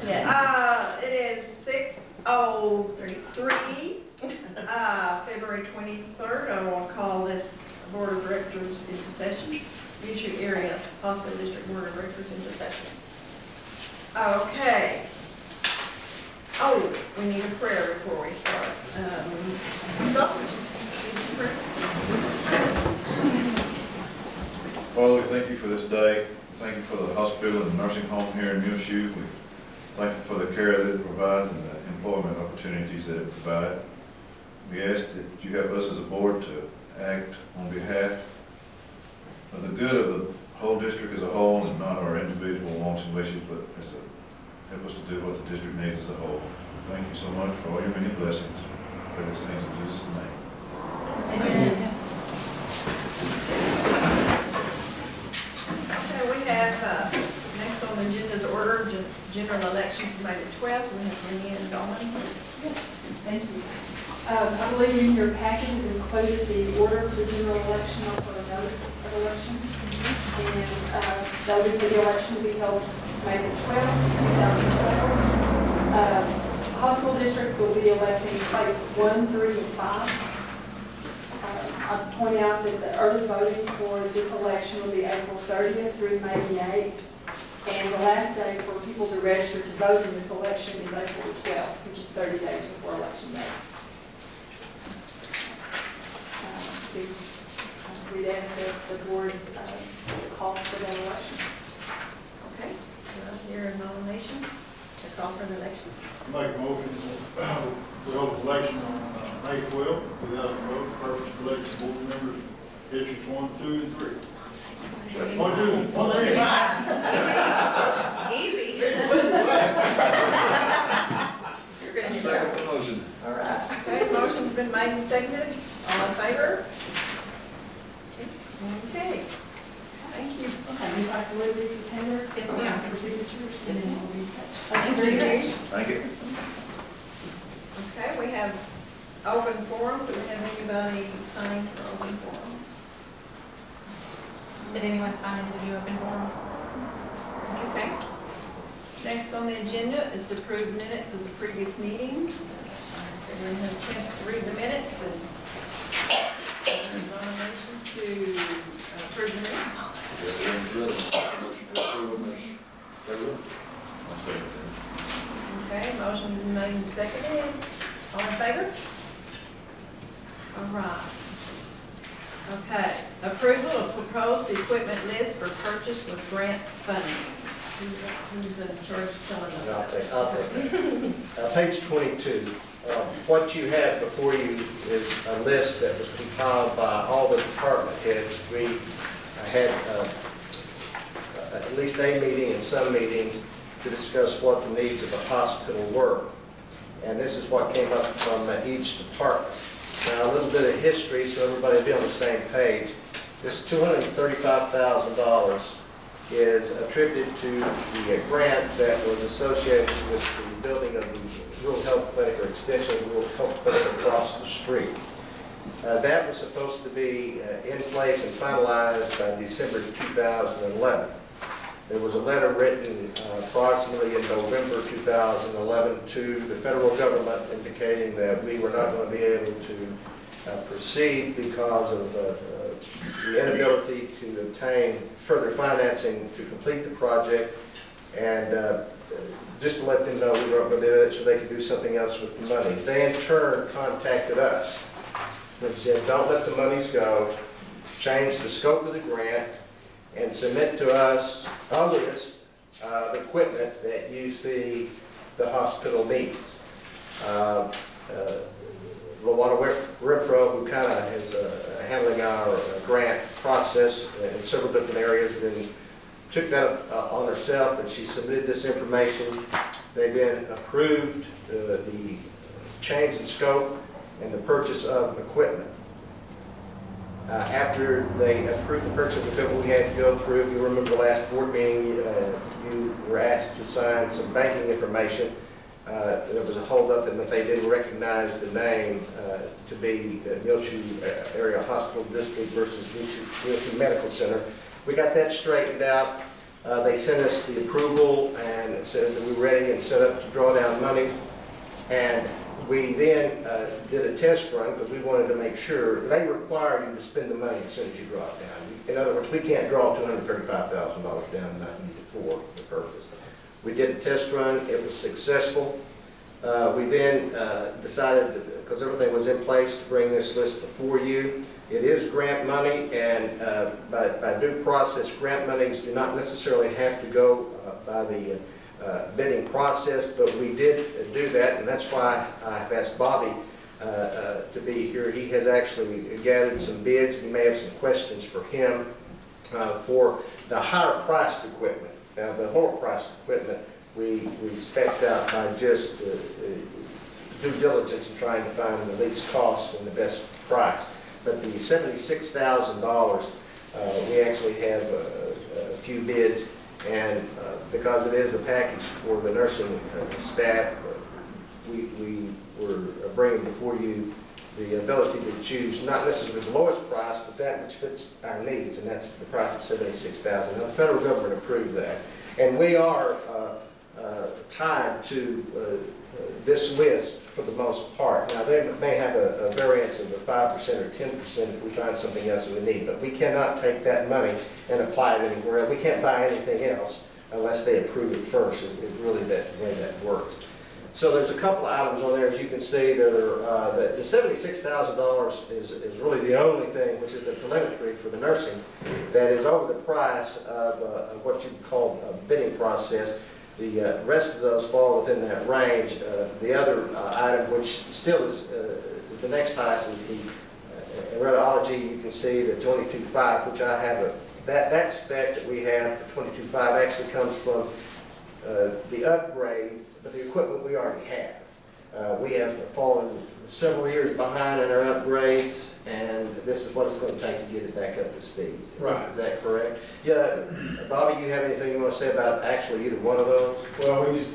Yeah. It is 6:03, February 23rd. I want to call this Board of Directors into session. Muleshoe Area Hospital District Board of Directors into session. Okay. Oh, we need a prayer before we start. Father, we thank you for this day. Thank you for the hospital and the nursing home here in Muleshoe. We thank you for the care that it provides and the employment opportunities that it provides. We ask that you help us as a board to act on behalf of the good of the whole district as a whole and not our individual wants and wishes, but help us to do what the district needs as a whole. Thank you so much for all your many blessings. I pray these things in Jesus' name. Amen. Okay, we have next on the agenda's order general election for May the 12th. So we have Renee and Dawn. Yes, thank you. I believe in your packet is included the order for the general election, also a notice of election. And voted for the election to be held May the 12th, 2012. Hospital district will be electing place 1, 3, and 5. I'll point out that the early voting for this election will be April 30th through May the 8th. And the last day for people to register to vote in this election is April the 12th, which is 30 days before election day. We'd ask that the board call for that election. Okay. Here a nomination to call for the election. Make a motion to hold election on May 12th, 2012, purpose of electing board members, districts 1, 2, and 3. 1, 2, 1, 3, 5. Easy. You're going to Second the motion. All right. Okay, motion's been made and seconded. All in favor? Okay. Thank you. Okay, you'd like to leave these tender? Yes, ma'am. For signatures? Yes, ma'am. Thank you very much. Thank you. Okay, we have open forum. Do we have anybody signed for open forum? Did anyone sign into the new open forum? Okay. Next on the agenda is to approve minutes of the previous meetings. Everyone had a chance to read the minutes and nomination to approve the minutes. Okay, motion been made and seconded. All in favor? All right. Okay, approval of proposed equipment list for purchase with grant funding. Who's in charge of telling us that? I'll take that. Page 22. What you have before you is a list that was compiled by all the department heads. We had at least a meeting and some meetings to discuss what the needs of the hospital were. And this is what came up from each department. Now, a little bit of history so everybody will be on the same page. This $235,000 is attributed to the grant that was associated with the building of the rural health clinic or extension of the rural health clinic across the street. That was supposed to be in place and finalized by December 2011. There was a letter written approximately in November 2011 to the federal government indicating that we were not going to be able to proceed because of the inability to obtain further financing to complete the project, and just to let them know we weren't going to do it so they could do something else with the monies. They in turn contacted us and said, don't let the monies go, change the scope of the grant, and submit to us a list of equipment that you see the hospital needs. Luana Renfro, who kind of is handling our grant process in several different areas, then took that on herself and she submitted this information. They then approved the change in scope and the purchase of equipment. After they approved the purchase of equipment, we had to go through, if you remember the last board meeting, you were asked to sign some banking information. There was a holdup in that they didn't recognize the name to be the Muleshoe Area Hospital District versus Muleshoe Medical Center. We got that straightened out. They sent us the approval and said that we were ready and set up to draw down monies. And we then did a test run because we wanted to make sure. They require you to spend the money as soon as you draw it down. In other words, we can't draw $235,000 down and not use it for the purpose. We did a test run. It was successful. We then decided, because everything was in place, to bring this list before you. It is grant money, and by due process, grant monies do not necessarily have to go by the bidding process, but we did do that, and that's why I've asked Bobby to be here. He has actually gathered some bids, and you may have some questions for him for the higher priced equipment. Now, the lower priced equipment, we spec'd out by just due diligence in trying to find the least cost and the best price. But the $76,000, we actually have a few bids, and because it is a package for the nursing staff, we were bringing before you the ability to choose not necessarily the lowest price, but that which fits our needs, and that's the price of $76,000. Now, the federal government approved that, and we are tied to this list for the most part. Now, they may have a variance of 5% or 10% if we find something else that we need, but we cannot take that money and apply it anywhere. We can't buy anything else unless they approve it first, is really the way that works. So there's a couple of items on there, as you can see, that are the $76,000 is really the only thing, which is the telemetry for the nursing, that is over the price of what you call a bidding process. The rest of those fall within that range. The other item, which still is the next highest, is the radiology. You can see the 22.5, which I have that spec that we have for 22.5 actually comes from the upgrade, but the equipment we already have. We have fallen several years behind in our upgrades, and this is what it's going to take to get it back up to speed. Right. Is that correct? Yeah, Bobby, you have anything you want to say about actually either one of those? Well, we just,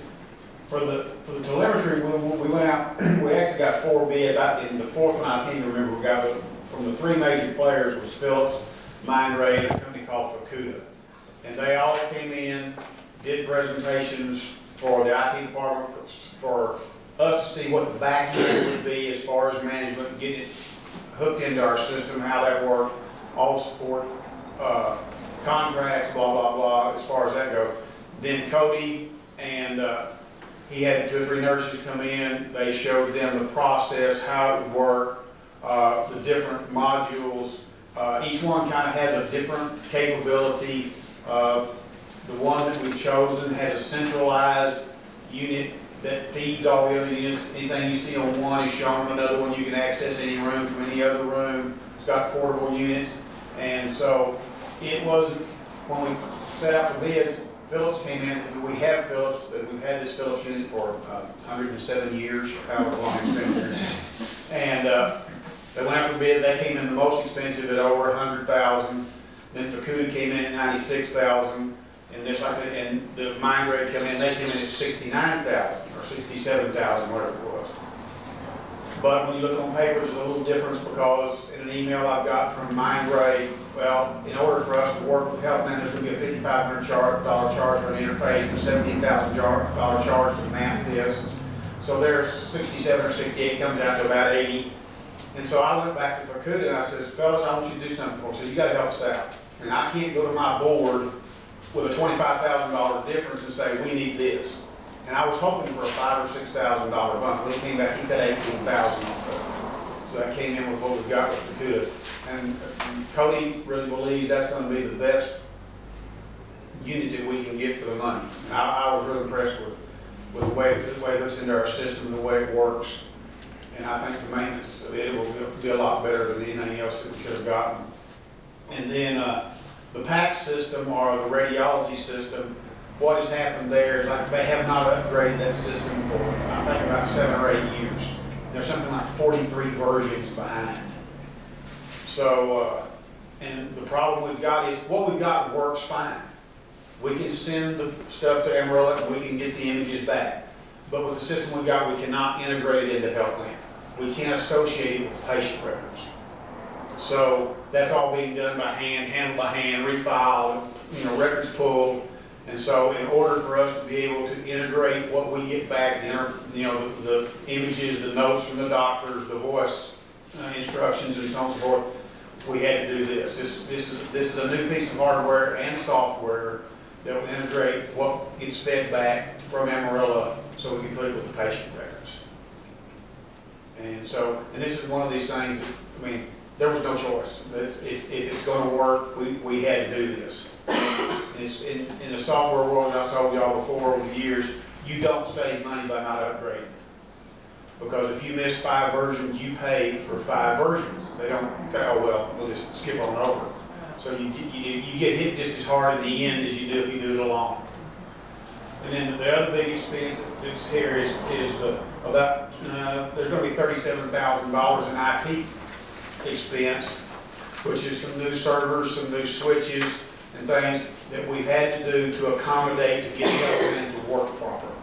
for the telemetry, we went out, we actually got 4 bids. In the fourth one, I can't even remember, we got from the 3 major players was Philips, Mindray, and a company called Fukuda. And they all came in, did presentations for the IT department, for us to see what the back end would be as far as management, getting it hooked into our system, how that worked, all support, contracts, blah, blah, blah, as far as that goes. Then Cody and he had 2 or 3 nurses come in. They showed them the process, how it would work, the different modules. Each one kind of has a different capability. The one that we've chosen has a centralized unit that feeds all the other units. Anything you see on one is shown on another one. You can access any room from any other room. It's got portable units. And so it was, when we set out the bids, Philips came in. We have Philips, we've had this Philips unit for 107 years, however long it's been here. And they went out for bid. They came in the most expensive at over $100,000. Then Fukuda came in at $96,000. And this, like I said, and the Mindray came in, they came in at $69,000 or $67,000, whatever it was. But when you look on paper, there's a little difference because in an email I've got from Mindray, well, in order for us to work with HealthNet, there's going to be a $5,500 charge for an interface and a $17,000 charge to map this. So there's 67 or 68, comes out to about 80. And so I went back to Fukuda and I said, fellas, I want you to do something for me. So you got to help us out. And I can't go to my board with a $25,000 difference and say, we need this. And I was hoping for a $5,000 or $6,000 bump. When he came back, he cut $18,000 off of it. So that came in with what we got with Fukuda. And Cody really believes that's going to be the best unit that we can get for the money. And I was really impressed with the way it looks into our system, the way it works. And I think the maintenance of it will be a lot better than anything else that we could have gotten. And then the PAC system, or the radiology system, what has happened there is like they have not upgraded that system for, I think, about 7 or 8 years. There's something like 43 versions behind. So, and the problem we've got is, what we've got works fine. We can send the stuff to Amarillo and we can get the images back. But with the system we've got, we cannot integrate it into HealthNet. We can't associate it with patient records. So that's all being done by hand, handled by hand, refiled, records pulled. And so in order for us to be able to integrate what we get back, the images, the notes from the doctors, the voice instructions and so on and so forth, we had to do this. This is a new piece of hardware and software that will integrate what gets fed back from Amarillo so we can put it with the patient records. And so, and this is one of these things, I mean, there was no choice. If it's going to work, we had to do this. It's in the software world, I've told y'all before over the years, you don't save money by not upgrading. Because if you miss 5 versions, you pay for 5 versions. They don't say, oh, well, we'll just skip on over. So you get hit just as hard in the end as you do if you do it alone. And then the other big expense that's here is about, there's going to be $37,000 in IT expense, which is some new servers, some new switches, and things that we've had to do to accommodate to get Healthland to work properly.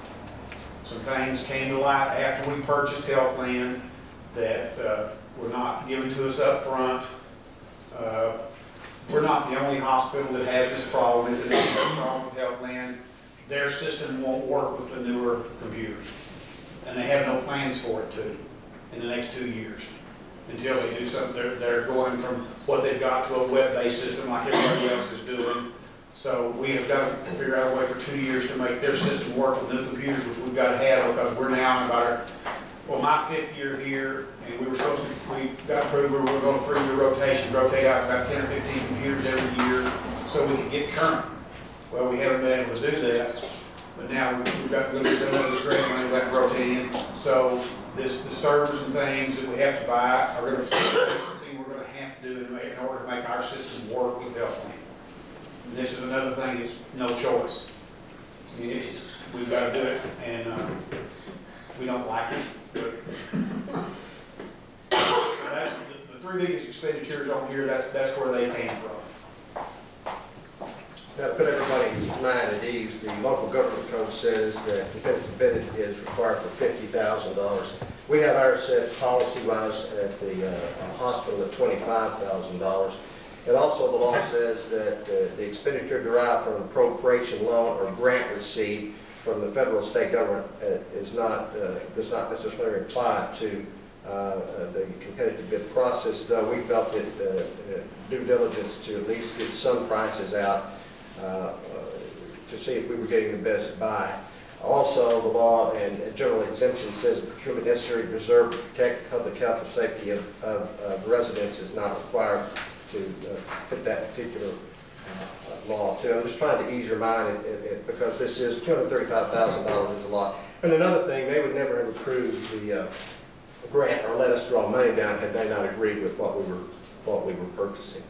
Some things came to light after we purchased Healthland that were not given to us up front. We're not the only hospital that has this problem. It's a problem with Healthland. Their system won't work with the newer computers, and they have no plans for it to in the next 2 years until they do something. They're going from what they've got to a web-based system like everybody else is doing. So we have got to figure out a way for 2 years to make their system work with new computers, which we've got to have because we're now in about my 5th year here, and we got approved we were going to 3-year rotation, rotate out about 10 or 15 computers every year so we could get current. Well, we haven't been able to do that, but now we've got to do this grant money we have to rotate in. So the servers and things that we have to buy are going to be something we're going to have to do in order to make our system work with Healthland. And this is another thing, it's no choice. I mean, we've got to do it, and we don't like it. But that's the 3 biggest expenditures on here, that's where they came from. Now, to put everybody's mind at ease, the local government code says that competitive bid is required for $50,000. We have ours set policy-wise at the hospital at $25,000. And also the law says that the expenditure derived from an appropriation loan or grant received from the federal and state government does not necessarily apply to the competitive bid process, though we felt that due diligence to at least get some prices out to see if we were getting the best buy. Also, the law and general exemption says the procurement necessary to preserve and protect the public health and safety of residents is not required to fit that particular law too. I'm just trying to ease your mind because this is $235,000 is a lot. And another thing, they would never have approved the grant or let us draw money down had they not agreed with what we were purchasing.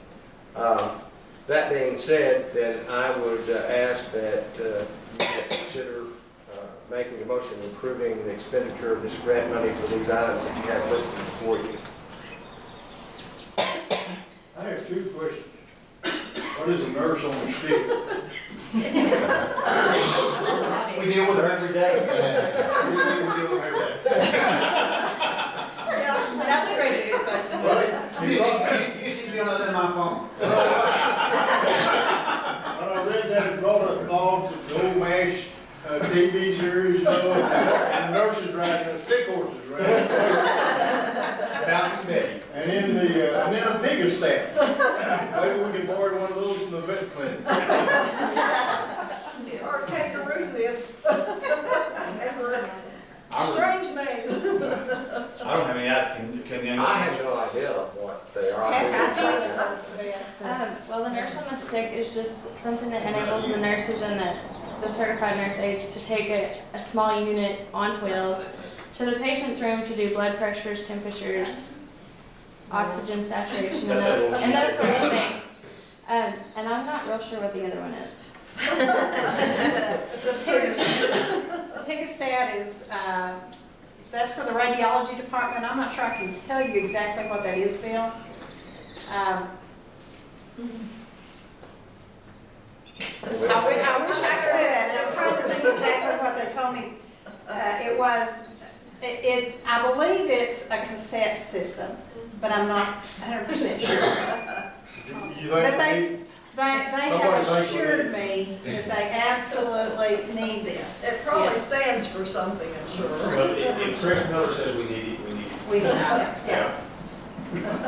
That being said, then I would ask that you consider making a motion approving the expenditure of this grant money for these items that you have listed before you. I have 2 questions. What is a nurse on the stick? We deal with them every day. We deal with them every day. That's a very good question. You just need to be on the other end of my phone. When I read that, it brought up thoughts of the old MASH TV series, and the nurses riding the stick horses, right? Bouncing Betty. And then a pig staff. Maybe we can borrow one of those from the vet clinic. Or kangaroos is. Strange names. I don't have any idea. I have no idea what they are. Yes, I think that's the best. Well, the nurse on the stick is just something that enables the nurses and the certified nurse aides to take a small unit on wheels to the patient's room to do blood pressures, temperatures, oxygen saturation, and those sorts of things. And I'm not real sure what the other one is. Pigastat is, that's for the radiology department. I'm not sure I can tell you exactly what that is, Bill. I wish I could. I'm trying to see exactly what they told me. I believe it's a cassette system, but I'm not 100% sure. You think They have assured me that they absolutely need this. It probably Yes. stands for something, I'm sure. But if Chris Miller says we need it, we need it. We need it, yeah.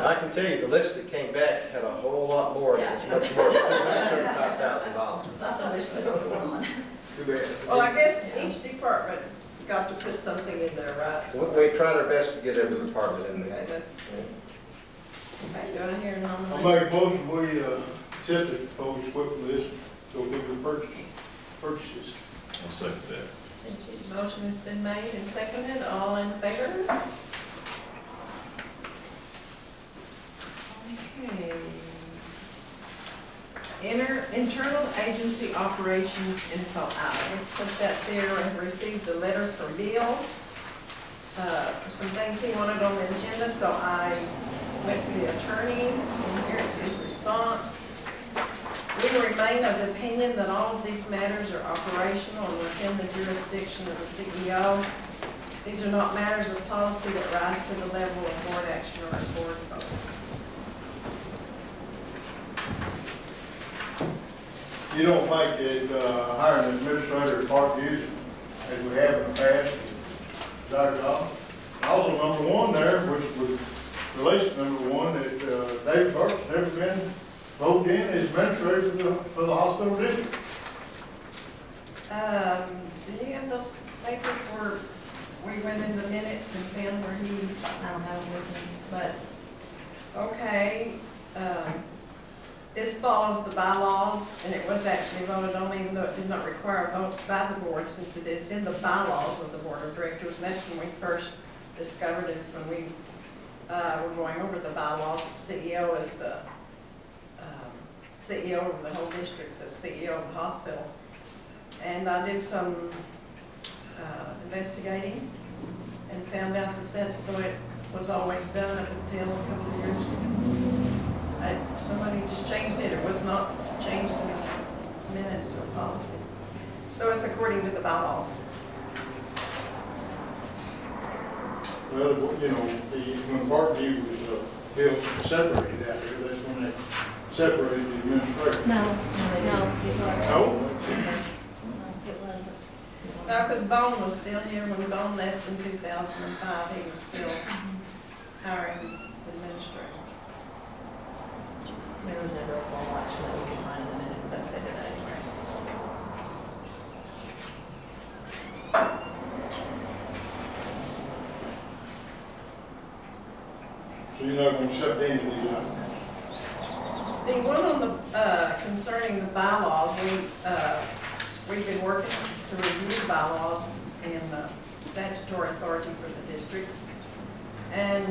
I can tell you, the list that came back had a whole lot more, it was much more than $235,000. That's a wish list to go on. Too bad. Well, I guess each department got to put something in there, right? We tried our best to get every department in Okay, there. that's, okay, do I hear a I nomination? make a motion, we accept the proposed equipment list, so we can purchases. I'll second that. Thank you. Motion has been made and seconded. All in favor? Okay. Internal agency operations info out. I put that there and received a letter from Bill for some things he wanted on the agenda, so I went to the attorney, and here's his response. We remain of the opinion that all of these matters are operational and within the jurisdiction of the CEO. These are not matters of policy that rise to the level of board action or a board vote. You don't think that hiring an administrator is part duty, as we have in the past, is our job? Also, number one there, which was release number one, that David Burke's never been voted in as administrator for the hospital district. Do you have those papers where we went in the minutes and found where he, I don't have them with me, but, okay, this follows the bylaws, and it was actually voted on, even though it did not require a vote by the board, since it is in the bylaws of the board of directors, and that's when we first discovered it, when we were going over the bylaws. The CEO is the CEO of the whole district, the CEO of the hospital. And I did some investigating and found out that that's the way it was always done up until a couple of years ago. Somebody just changed it. It was not changed in the minutes or policy. So it's according to the bylaws. Well, you know, when Parkview was built and separated out here, that's when they separated the administration. No, it wasn't. No? It wasn't. No, because Bone was still here when Bone left in 2005. He was still hiring administrator. There was never a formal action that we could find in the minutes that said it anyway. So you're not going to accept any of these items? The one on the, concerning the bylaws, we've been working to review the bylaws and statutory authority for the district. And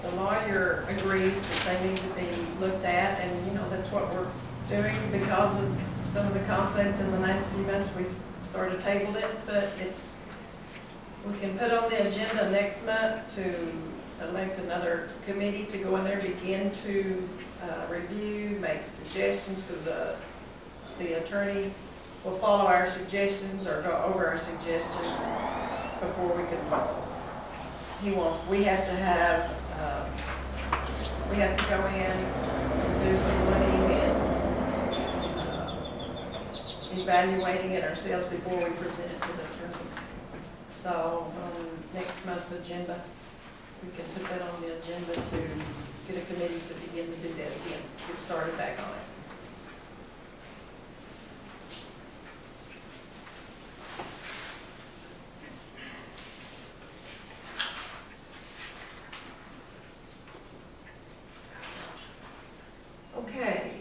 the lawyer agrees that they need to be looked at, and you know, that's what we're doing because of some of the conflict in the last few months. We've sort of tabled it, but we can put on the agenda next month to elect another committee to go in there, begin to review, make suggestions, because the attorney will follow our suggestions or go over our suggestions before we can vote. We have to have, we have to go in and do some looking and evaluating it ourselves before we present it to the attorney. So on next month's agenda, we can put that on the agenda to get a committee to begin to do that again, get started back on it. Okay,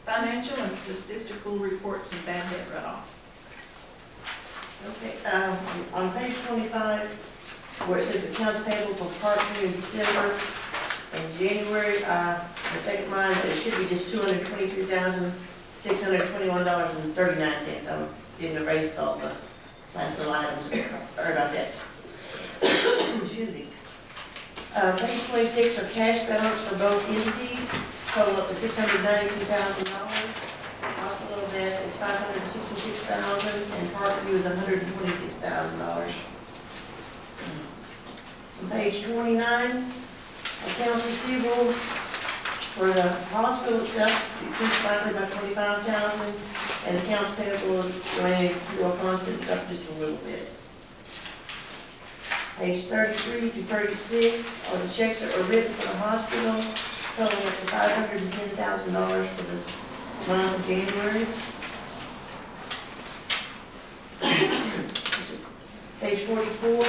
financial and statistical reports and bad debt runoff. Okay, on page 25, where it says accounts payable for Parkview in December and January, the second line, it should be just $223,621.39. I didn't erase all the last little items. Sorry about that. Excuse me. Page 26 are cash balance for both entities, total up to $692,000. Hospital debt is $566,000, and Parkview is $126,000. On page 29, accounts receivable For the hospital itself, decreased slightly by 25,000, and accounts payable remained more constant, it's up just a little bit. Page 33 to 36 are the checks that were written for the hospital, totaling up to $510,000 for this month of January. Page 44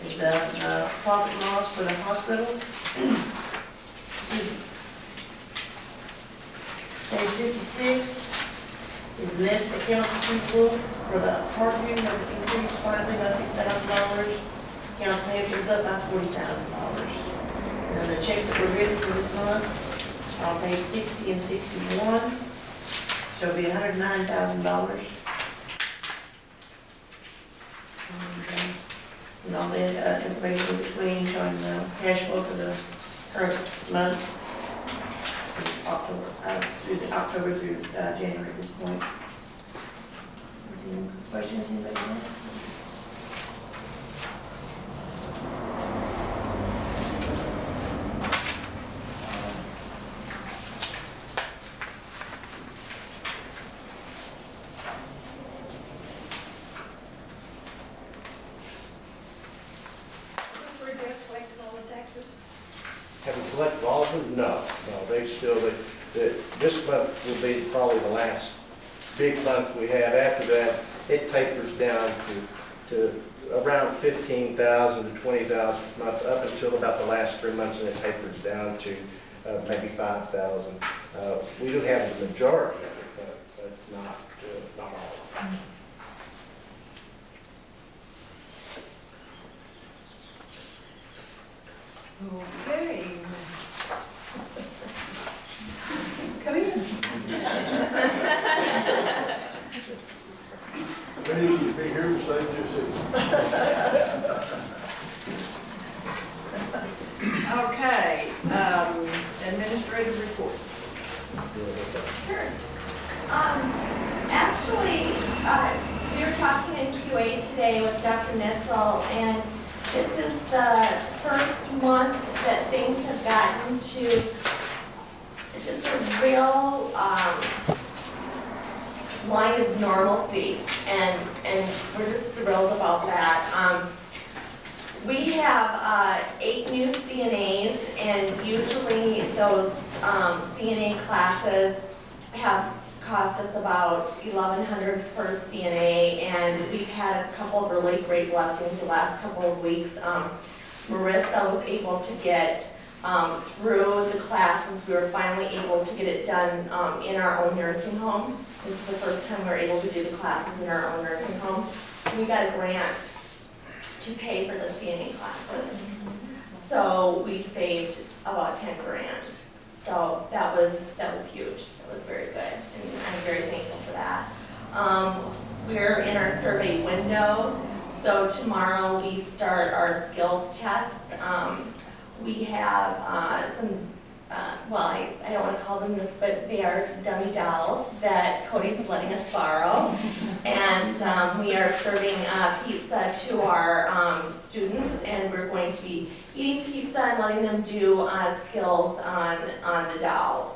is the profit and loss for the hospital. Excuse me. Page 56 is net accounts receivable for the Parkview have increased slightly by $6,000. Accounts payable is up by $40,000. And then the checks that were written for this month on page 60 and 61 shall be $109,000. And all the information in between showing the cash flow for the current months, October through January at this point. Any questions, anybody else? Have we collected all of them? No, they still, this month will be probably the last big month we have. After that, it tapers down to around 15,000 to 20,000 a month, up until about the last 3 months, and it tapers down to maybe 5,000. We do have the majority of it, but not all. Okay. Come in. We need you to be here to save your seat. Okay, administrative reports. Sure. Actually, we were talking in QA today with Dr. Nitzel, and this is the first month that things have gotten to just a real line of normalcy, and we're just thrilled about that. We have 8 new CNAs, and usually those CNA classes have cost us about $1,100 per CNA, and we've had a couple of really great blessings the last couple of weeks. Marissa was able to get through the class, since we were finally able to get it done in our own nursing home. This is the first time we were able to do the classes in our own nursing home. We got a grant to pay for the CNA classes. So we saved about 10 grand. So that was huge. That was very good, and I'm very thankful for that. We're in our survey window, so tomorrow we start our skills tests. We have some, well, I don't want to call them this, but they are dummy dolls that Cody's letting us borrow. And we are serving pizza to our students, and we're going to be eating pizza and letting them do skills on the dolls.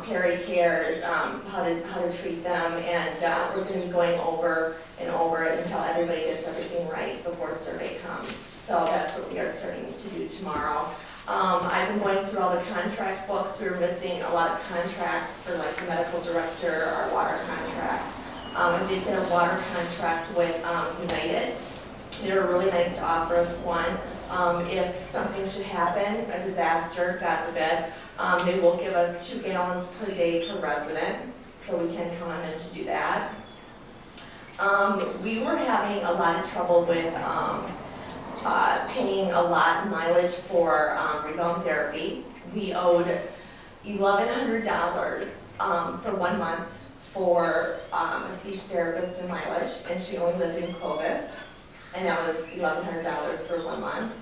Peri cares, how to treat them, and we're going to be going over and over it until everybody gets everything right before survey comes. So that's what we are starting to do tomorrow. I've been going through all the contract books. We were missing a lot of contracts for like the medical director, our water contract. I did get a water contract with United. They were really nice to offer us one. If something should happen, a disaster, God forbid, they will give us 2 gallons per day per resident, so we can count on them to do that. We were having a lot of trouble with paying a lot of mileage for rebound therapy. We owed $1,100 for 1 month for a speech therapist and mileage, and she only lived in Clovis, and that was $1,100 for 1 month.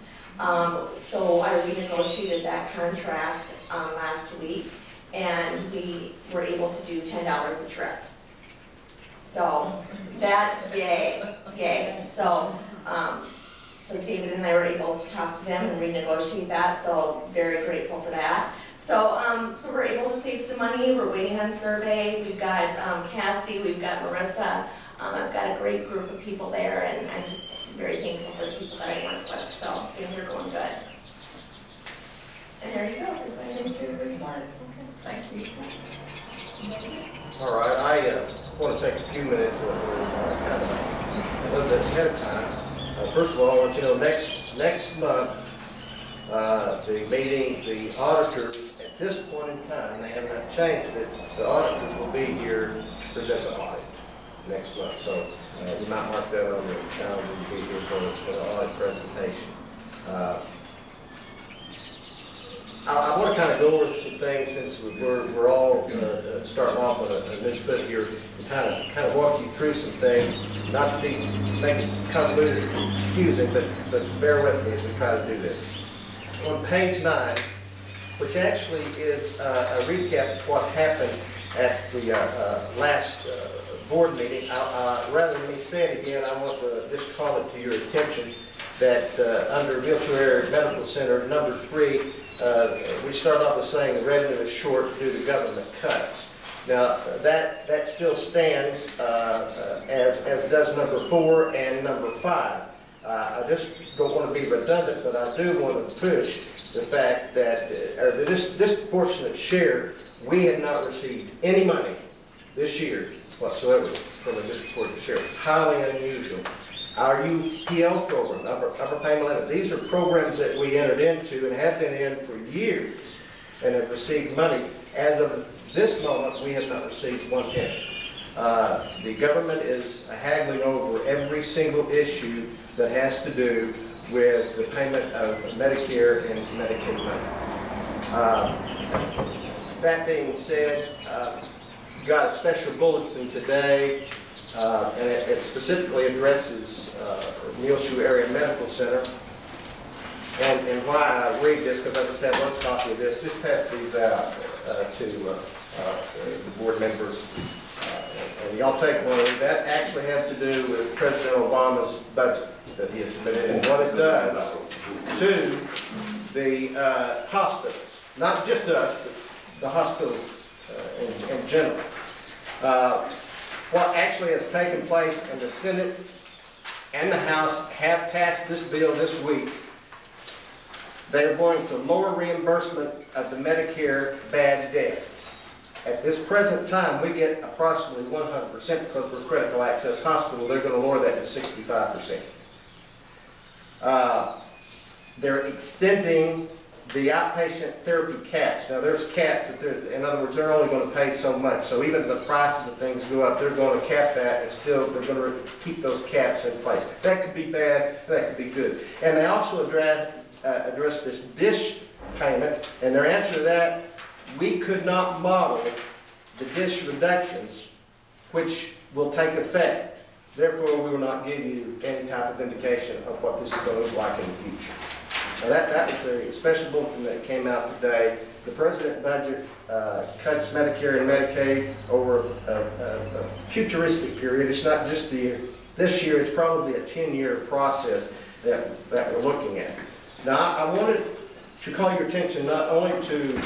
So I renegotiated that contract last week, and we were able to do $10 a trip. So that, yay. So David and I were able to talk to them and renegotiate that, so very grateful for that. So So we're able to save some money. We're waiting on survey. We've got Cassie, we've got Marissa. I've got a great group of people there, and I'm just very thankful for the people that I work with. So things are going good. And there you go. That's my administrative report. Thank you. All right, I want to take a few minutes, kind of a little bit ahead of time. First of all, I want you to know next month, the auditors, at this point in time, they have not changed it, the auditors will be here to present the audit next month. So you might mark that on the calendar to be here for the audit presentation. I want to kind of go over some things since we're all starting off on a new foot here, and kind of walk you through some things, not to make it convoluted and confusing, but bear with me as we try to do this. On page 9, which actually is a recap of what happened at the last board meeting, rather than me say it again, I want to just call it to your attention that under Muleshoe Area Medical Center, number 3, we start off with saying the revenue is short due to government cuts. Now, that still stands as does number 4 and number 5. I just don't want to be redundant, but I do want to push the fact that the disproportionate share, we have not received any money this year whatsoever from a disproportionate share. Highly unusual. Our UPL program, upper payment limit, these are programs that we entered into and have been in for years and have received money. As of this moment, we have not received 1 penny. The government is haggling over every single issue that has to do with the payment of Medicare and Medicaid money. That being said, got a special bulletin today, and it specifically addresses Muleshoe Area Medical Center. And why I read this, because I just have one copy of this, just pass these out to the board members. And y'all take one. That actually has to do with President Obama's budget that he has submitted and what it does to the hospitals. Not just us, but the hospitals in general. What actually has taken place, and the Senate and the House have passed this bill this week. They're going to lower reimbursement of the Medicare bad debt. At this present time, we get approximately 100% because we're a critical access hospital. They're going to lower that to 65%. They're extending the outpatient therapy caps. Now, there's caps. In other words, they're only going to pay so much. So even if the prices of things go up, they're going to cap that, and still they're going to keep those caps in place. That could be bad. That could be good. And they also address this dish payment, and their answer to that, we could not model the dish reductions which will take effect. Therefore, we will not give you any type of indication of what this is going to look like in the future. Now that was a special bulletin that came out today. The President budget cuts Medicare and Medicaid over a futuristic period. It's not just this year, it's probably a 10-year process that we're looking at. Now, I wanted to call your attention not only to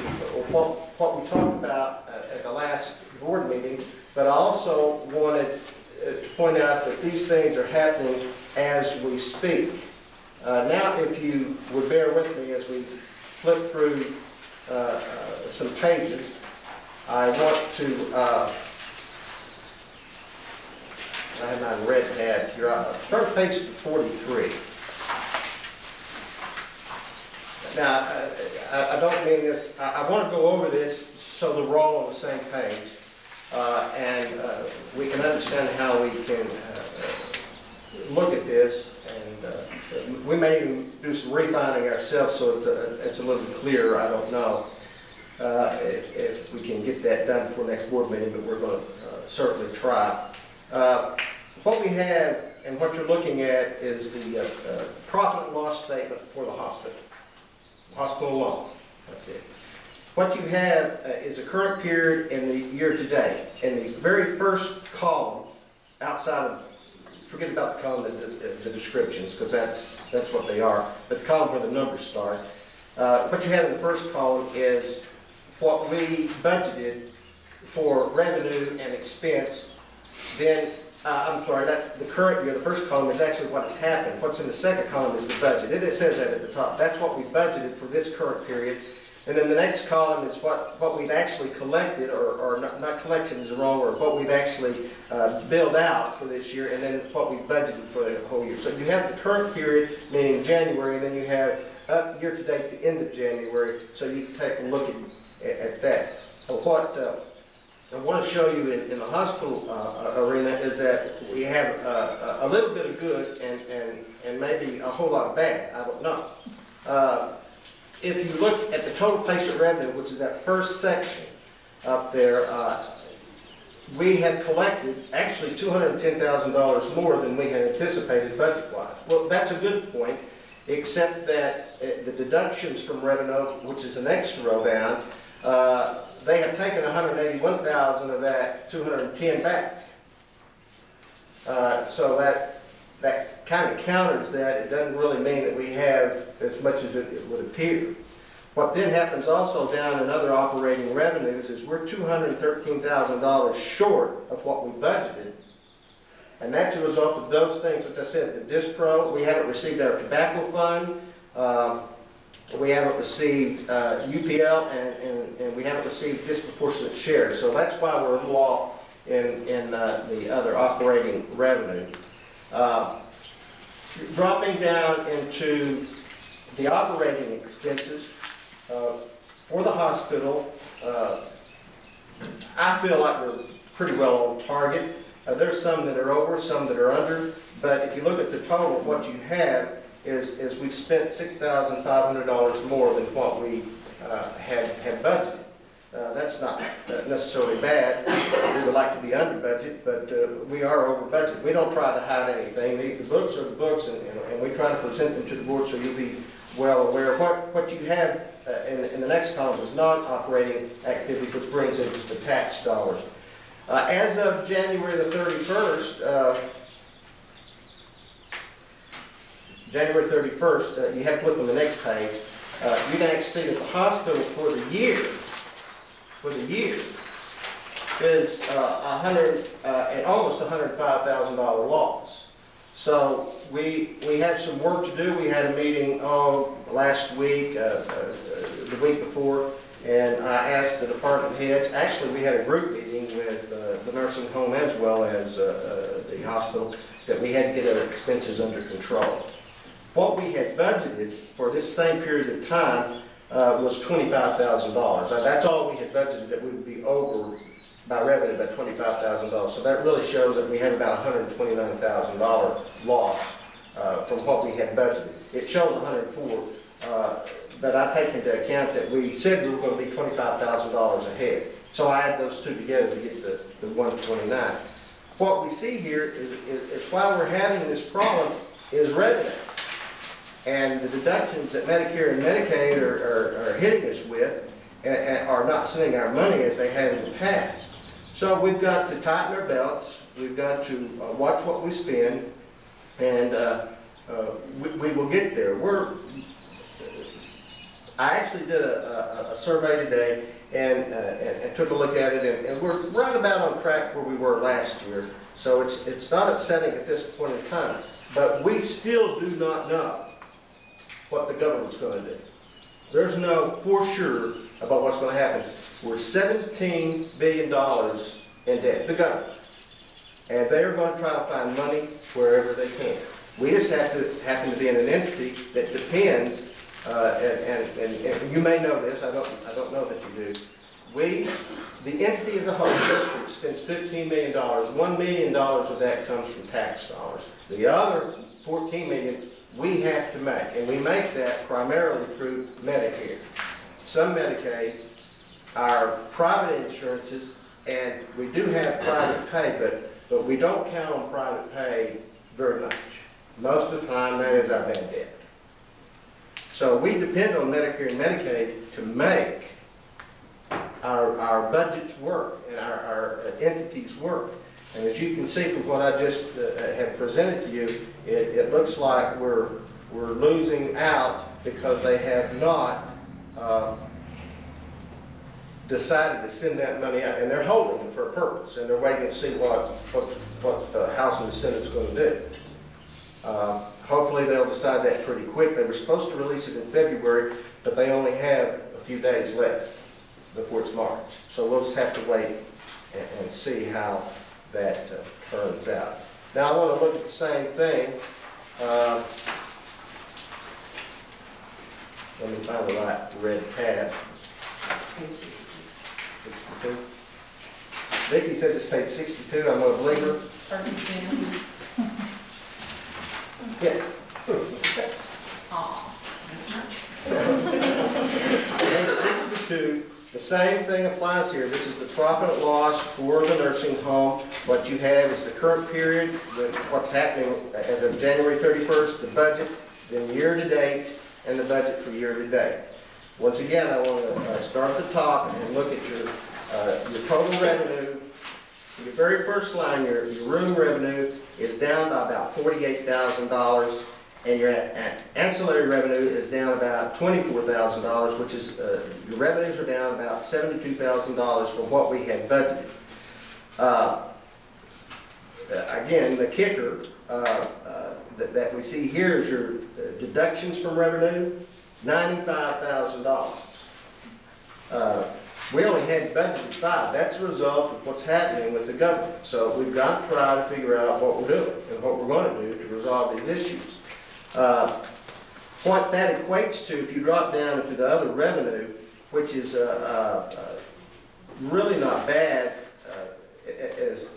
what we talked about at the last board meeting, but I also wanted to point out that these things are happening as we speak. Now, if you would bear with me as we flip through some pages, I want to, I have my red pad here. Start page 43. Now, I don't mean this, I want to go over this so that we're all on the same page, and we can understand how we can look at this, and we may even do some refining ourselves so it's a little bit clearer. I don't know if we can get that done before next board meeting, but we're going to certainly try. What we have and what you're looking at is the profit and loss statement for the hospital. Hospital alone. That's it. What you have is a current period and the year to date. In the very first column, outside of, forget about the column, the descriptions, because that's what they are, but the column where the numbers start. What you have in the first column is what we budgeted for revenue and expense, then, I'm sorry, that's the current year. The first column is actually what has happened. What's in the second column is the budget. It says that at the top. That's what we budgeted for this current period. And then the next column is what we've actually collected, or not collection is the wrong word, what we've actually billed out for this year, and then what we budgeted for the whole year. So you have the current period, meaning January, and then you have up year to date, the end of January, so you can take a look at that. What I want to show you in the hospital arena is that we have a little bit of good and maybe a whole lot of bad. I don't know. If you look at the total patient revenue, which is that first section up there, we have collected actually $210,000 more than we had anticipated budget-wise. Well, that's a good point, except that the deductions from revenue, which is the next row down, they have taken $181,000 of that 210 back. So that kind of counters that. It doesn't really mean that we have as much as it would appear. What then happens also down in other operating revenues is we're $213,000 short of what we budgeted. And that's a result of those things, which I said, the DISPRO, we haven't received our tobacco fund, we haven't received UPL, and we haven't received disproportionate shares. So that's why we're a little off in the other operating revenue. Dropping down into the operating expenses for the hospital, I feel like we're pretty well on target. There's some that are over, some that are under, but if you look at the total, what you have is we've spent $6,500 more than what we had budgeted. That's not necessarily bad. We would like to be under budget, but we are over budget. We don't try to hide anything. The books are the books, and we try to present them to the board so you'll be well aware. What you have in the next column is non-operating activity, which brings in the tax dollars. As of January the 31st, you have to look on the next page. You can actually see that the hospital for the year is almost $105,000 loss. So we have some work to do. We had a meeting last week, the week before, and I asked the department heads. Actually, we had a group meeting with the nursing home as well as the hospital, that we had to get our expenses under control. What we had budgeted for this same period of time was $25,000. That's all we had budgeted, that we would be over by revenue by $25,000. So that really shows that we have about $129,000 loss from what we had budgeted. It shows $104,000, but I take into account that we said we were going to be $25,000 ahead. So I add those two together to get the $129,000. What we see here is why we're having this problem is revenue. And the deductions that Medicare and Medicaid are hitting us with and are not sending our money as they have in the past. So we've got to tighten our belts, we've got to watch what we spend, and we will get there. I actually did a survey today and took a look at it, and we're right about on track where we were last year. So it's not upsetting at this point in time, but we still do not know what the government's going to do. There's no for sure about what's going to happen. We're $17 billion in debt, the government. And they're going to try to find money wherever they can. We just happen to be in an entity that depends, and you may know this, I don't know that you do. The entity as a whole, the district, spends $15 million. $1 million of that comes from tax dollars. The other $14 million we have to make, and we make that primarily through Medicare, some Medicaid, our private insurances, and we do have private pay, but we don't count on private pay very much. Most of the time, that is our bad debt. So we depend on Medicare and Medicaid to make our budgets work and our entities work. And as you can see from what I just have presented to you, it looks like we're losing out because they have not decided to send that money out, and they're holding it for a purpose, and they're waiting to see what the House and the Senate's going to do. Hopefully they'll decide that pretty quick. They were supposed to release it in February, but they only have a few days left before it's March. So we'll just have to wait and see how that turns out. Now I want to look at the same thing. Let me find the right red tab. Vicki says it's page 62. I'm going to believe her. Yes. Page 62. The same thing applies here. This is the profit and loss for the nursing home. What you have is the current period, what's happening as of January 31st, the budget, then year to date, and the budget for year to date. Once again, I want to start at the top and look at your total revenue. Your very first line, your room revenue is down by about $48,000, and your ancillary revenue is down about $24,000, which is, your revenues are down about $72,000 from what we had budgeted. Again, the kicker that we see here is your deductions from revenue, $95,000. We only had budgeted $5. That's a result of what's happening with the government. So we've got to try to figure out what we're doing and what we're going to do to resolve these issues. What that equates to, if you drop down into the other revenue, which is really not bad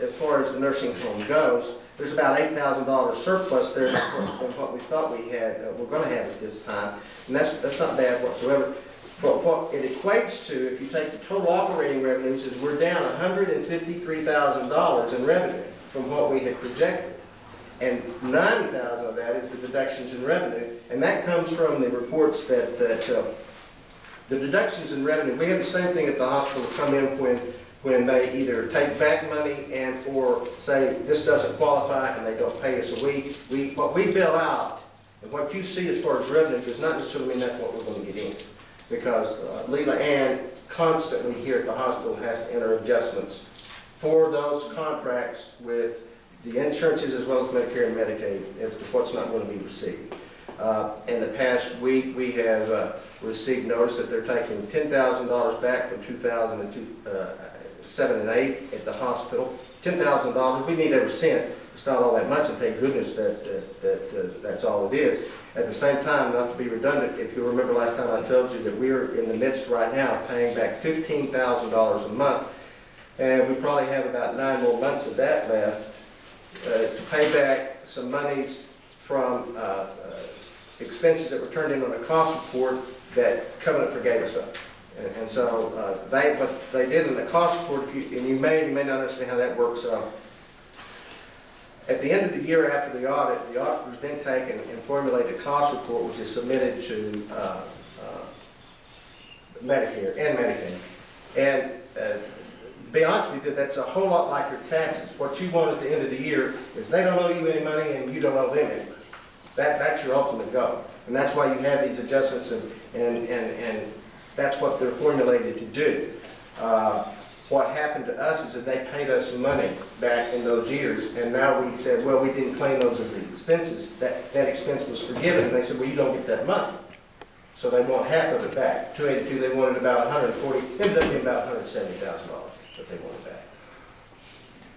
as far as the nursing home goes, there's about $8,000 surplus there than what we thought we had. We're going to have at this time, and that's not bad whatsoever. But what it equates to, if you take the total operating revenues, is we're down $153,000 in revenue from what we had projected. And $90,000 of that is the deductions in revenue, and that comes from the reports that the deductions in revenue, we have the same thing at the hospital come in when they either take back money and or say this doesn't qualify and they don't pay us. So what we bill out and what you see as far as revenue does not necessarily mean that's what we're going to get in. Because Leila Ann constantly here at the hospital has to enter adjustments for those contracts with the insurances as well as Medicare and Medicaid as to what's not going to be received. In the past week, we have received notice that they're taking $10,000 back from 2007 and 8 at the hospital. $10,000, we need every cent. It's not all that much, and thank goodness that's all it is. At the same time, not to be redundant, if you remember last time I told you that we're in the midst right now paying back $15,000 a month, and we probably have about 9 more months of that left to pay back some monies from expenses that were turned in on a cost report that Covenant forgave us of. And so what they did in the cost report, and you may not understand how that works. At the end of the year after the auditors then take and formulate a cost report which is submitted to Medicare and Medicaid. And to be honest with you, that's a whole lot like your taxes. What you want at the end of the year is they don't owe you any money and you don't owe them any money. That's your ultimate goal. And that's why you have these adjustments and that's what they're formulated to do. What happened to us is that they paid us some money back in those years, and now we said, well, we didn't claim those as the expenses. That expense was forgiven, and they said, well, you don't get that money. So they want half of it back. 282, they wanted about 140, it ended up being about $170,000 that they wanted back.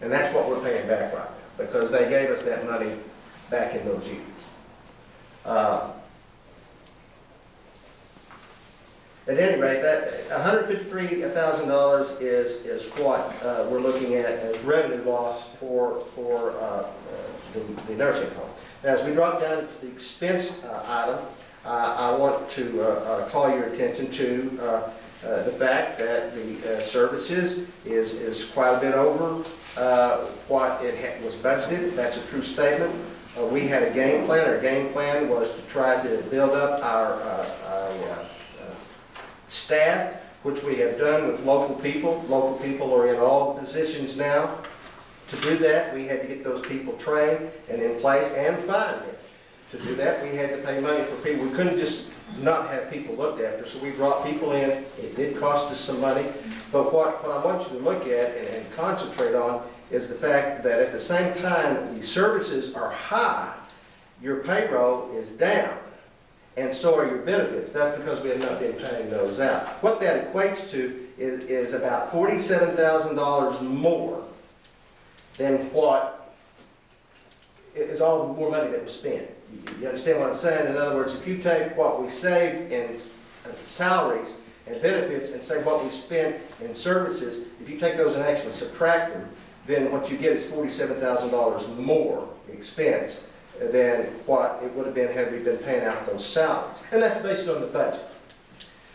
And that's what we're paying back right now, because they gave us that money back in those years. At any rate, that $153,000 is what we're looking at as revenue loss for the nursing home. Now, as we drop down to the expense item, I want to call your attention to the fact that the services is quite a bit over what it was budgeted. That's a true statement. We had a game plan. Our game plan was to try to build up our staff, which we have done with local people. Local people are in all positions now. To do that, we had to get those people trained and in place and find them. to do that, we had to pay money for people. We couldn't just not have people looked after, so we brought people in. It did cost us some money, but what I want you to look at and concentrate on is the fact that at the same time the services are high, your payroll is down, and so are your benefits. That's because we have not been paying those out. What that equates to is about $47,000 more than what is all the more money that was spent. You understand what I'm saying? In other words, if you take what we saved in salaries and benefits and say what we spent in services, if you take those and actually subtract them, then what you get is $47,000 more expense than what it would have been had we been paying out those salaries. And that's based on the budget.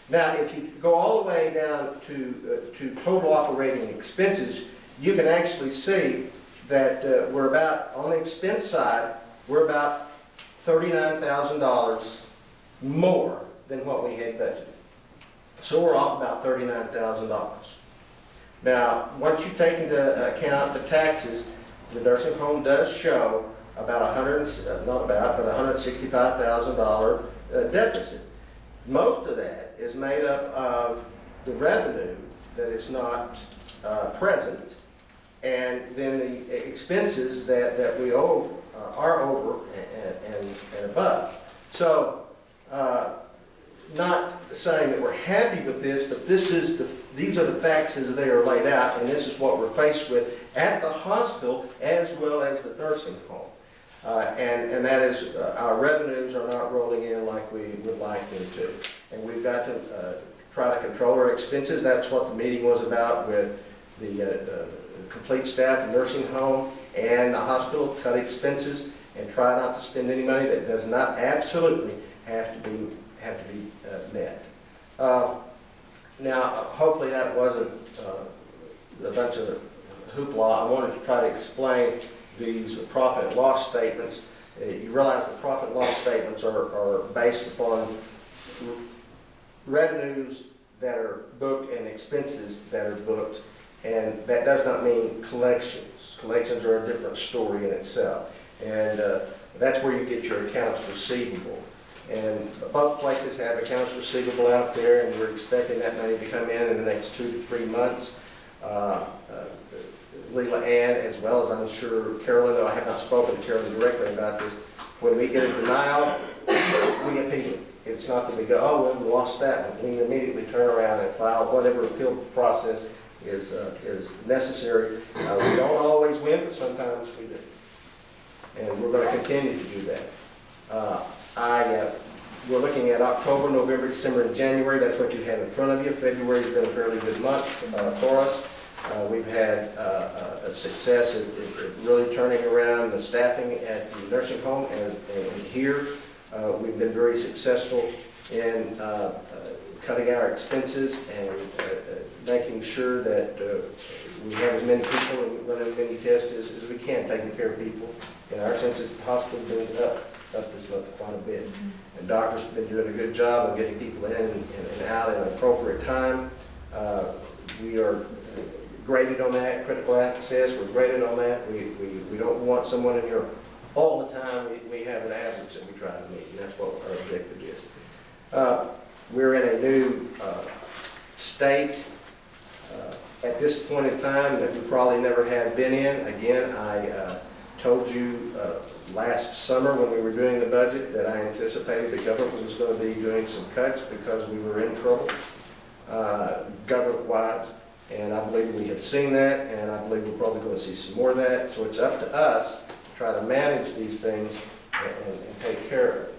Now, if you go all the way down to total operating expenses, you can actually see that we're about, on the expense side, we're about $39,000 more than what we had budgeted. So we're off about $39,000. Now, once you take into account the taxes, the nursing home does show about $165,000 deficit. Most of that is made up of the revenue that is not present, and then the expenses that we owe are over and above. So, not saying that we're happy with this, but these are the facts as they are laid out, and this is what we're faced with at the hospital as well as the nursing home. And that is, our revenues are not rolling in like we would like them to. And we've got to try to control our expenses. That's what the meeting was about with the complete staff and nursing home and the hospital. Cut expenses and try not to spend any money that does not absolutely have to be met. Now, hopefully that wasn't a bunch of hoopla. I wanted to try to explain these profit and loss statements. You realize the profit and loss statements are based upon revenues that are booked and expenses that are booked, and that does not mean collections. Collections are a different story in itself, and that's where you get your accounts receivable. And both places have accounts receivable out there, and we're expecting that money to come in the next 2 to 3 months. Leila Ann, as well as I'm sure Carolyn, though I have not spoken to Carolyn directly about this, when we get a denial, we appeal it. It's not that we go, oh, well, we lost that one. We immediately turn around and file whatever appeal process is necessary. We don't always win, but sometimes we do. And we're going to continue to do that. We're looking at October, November, December, and January. That's what you have in front of you. February has been a fairly good month for us. We've had a success at really turning around the staffing at the nursing home and here. We've been very successful in cutting our expenses and making sure that we have as many people and run as many tests as we can, taking care of people. In our census, the hospital has been up this month quite a bit. And doctors have been doing a good job of getting people in and out at an appropriate time. We are graded on that. Critical access, we're graded on that. We don't want someone in here all the time. We have an average that we try to meet, and that's what our objective is. We're in a new state at this point in time that we probably never have been in. Again, I told you last summer when we were doing the budget that I anticipated the government was going to be doing some cuts because we were in trouble government-wise. And I believe we have seen that, and I believe we're probably going to see some more of that. So it's up to us to try to manage these things and take care of it.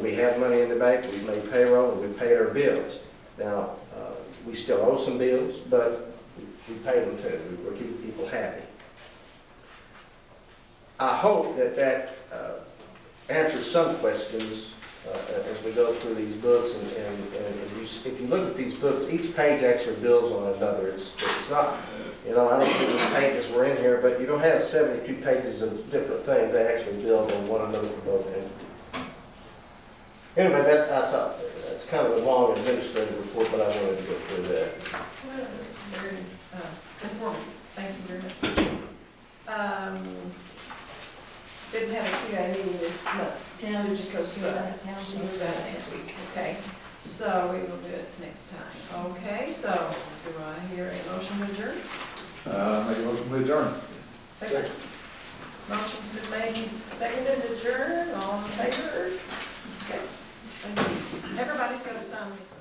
We have money in the bank, we've made payroll, and we've paid our bills. Now, we still owe some bills, but we pay them too. We're keeping people happy. I hope that answers some questions as we go through these books, and if you look at these books, each page actually builds on another. It's not, I don't think these pages were in here, but you don't have 72 pages of different things. They actually build on one another for both entities. Anyway, that's kind of a long administrative report, but I wanted to go through that. Well, this is very informative. Thank you very much. Didn't have a QA meeting this month. Pam, She because was out of town. she was out next week, okay? So we will do it next time. Okay, so do I hear a motion to adjourn? Make a motion to adjourn. Second. Motion's been made, seconded, to adjourn, all in favor? Okay, thank you. Everybody's got to sign this.